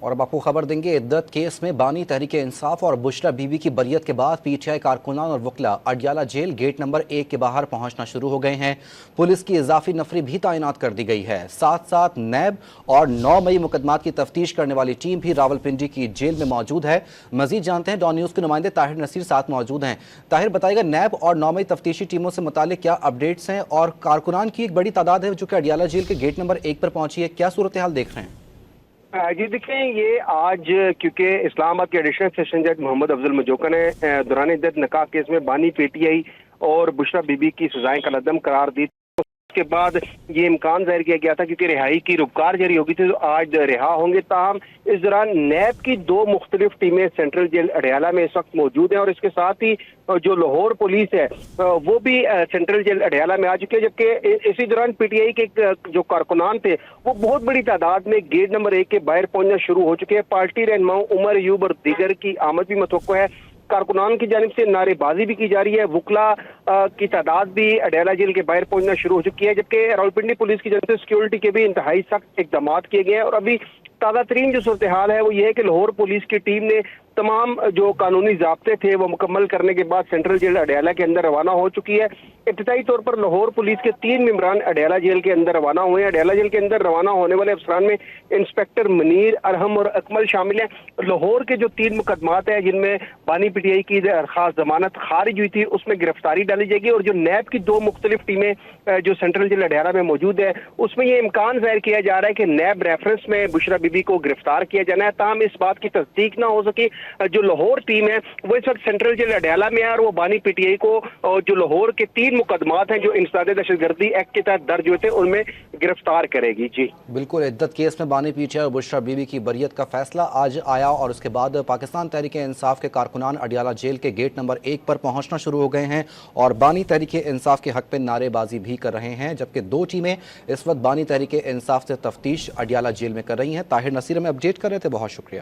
اور اب آپ کو خبر دیں گے، عدت کیس میں بانی تحریک انصاف اور بشرا بی بی کی بریت کے بعد پی ٹی آئی کارکنان اور وکلا اڈیالہ جیل گیٹ نمبر 1 کے باہر پہنچنا شروع ہو گئے ہیں۔ پولیس کی اضافی نفری بھی تعینات کر دی گئی ہے۔ ساتھ ساتھ نیب اور 9 مئی مقدمات کی تفتیش کرنے والی ٹیم بھی راولپنڈی کی جیل میں موجود ہے۔ مزید جانتے ہیں، ڈان نیوز کے نمائندے طاہر نصیر ساتھ موجود ہیں۔ طاہر، بتائے گا نیب اور 9 مئی تفتیشی ٹیموں سے متعلق کیا اپڈیٹس ہیں، اور کارکنان کی ایک بڑی تعداد ہے جو کہ اڈیالہ جیل کے گیٹ نمبر 1 پر پہنچی ہے، کیا صورتحال دیکھ رہے ہیں؟ جی دیکھیں، یہ آج کیونکہ اسلام آباد کے ایڈیشنل سیشن جج محمد افضل مجوکا نے دوران عدت نکاح کیس میں بانی پی ٹی آئی اور بشرا بی بی کی سزائیں کالعدم قرار دی، اس کے بعد یہ امکان ظاہر کیا گیا تھا کیونکہ رہائی کی رکار جاری ہوگی تھی تو آج رہا ہوں گے۔ تاہم اس دوران نیب کی 2 مختلف ٹیمیں سینٹرل جیل اڈیالہ میں اس وقت موجود ہیں، اور اس کے ساتھ ہی جو لاہور پولیس ہے وہ بھی سینٹرل جیل اڈیالہ میں آ چکی ہے، جبکہ اسی دوران پی ٹی آئی کے جو کارکنان تھے وہ بہت بڑی تعداد میں گیٹ نمبر 1 کے باہر پہنچنا شروع ہو چکے ہیں۔ پارٹی رہنماؤں عمر ایوب اور دیگر کی آمد بھی متوقع ہے۔ کارکنان کی جانب سے نعرے بازی بھی کی جا رہی ہے، وکلا کی تعداد بھی اڈیالہ جیل کے باہر پہنچنا شروع ہو چکی ہے، جبکہ راولپنڈی پولیس کی جانب سے سیکیورٹی کے بھی انتہائی سخت اقدامات کیے گئے ہیں۔ اور ابھی تازہ ترین جو صورتحال ہے وہ یہ ہے کہ لاہور پولیس کی ٹیم نے تمام جو قانونی ضابطے تھے وہ مکمل کرنے کے بعد سینٹرل جیل اڈیالہ کے اندر روانہ ہو چکی ہے۔ ابتدائی طور پر لاہور پولیس کے 3 ممبران اڈیالہ جیل کے اندر روانہ ہوئے ہیں۔ اڈیالہ جیل کے اندر روانہ ہونے والے افسران میں انسپیکٹر منیر، ارحم اور اکمل شامل ہیں۔ لاہور کے جو 3 مقدمات ہیں جن میں بانی پی ٹی آئی کی درخواست ضمانت خارج ہوئی تھی اس میں گرفتاری ڈالی جائے گی، اور جو نیب کی 2 مختلف ٹیمیں جو سینٹرل جیل اڈیالہ میں موجود ہے اس میں یہ امکان ظاہر کیا جا رہا ہے کہ نیب ریفرنس میں بشرا بی بی کو گرفتار کیا جانا ہے۔ تاہم اس بات کی تصدیق نہ ہو سکی۔ جو لاہور ٹیم ہے وہ اس وقت سینٹرل جیل اڈیالہ میں ہے، اور وہ بانی پی ٹی آئی کو جو لاہور کے 3 مقدمات ہیں جو انسداد دہشت گردی ایکٹ کے تحت درج ہوئے تھے ان میں گرفتار کرے گی۔ جی بالکل، عدت کیس میں بانی پی ٹی آئی اور بشرا بی بی کی بریت کا فیصلہ آج آیا، اور اس کے بعد پاکستان تحریک انصاف کے کارکنان اڈیالہ جیل کے گیٹ نمبر 1 پر پہنچنا شروع ہو گئے ہیں اور بانی تحریک انصاف کے حق پہ نعرے بازی بھی کر رہے ہیں، جبکہ 2 ٹیمیں اس وقت بانی تحریک انصاف سے تفتیش اڈیالہ جیل میں کر رہی ہیں۔ طاہر نصیر ہمیں اپڈیٹ کر رہے تھے، بہت شکریہ۔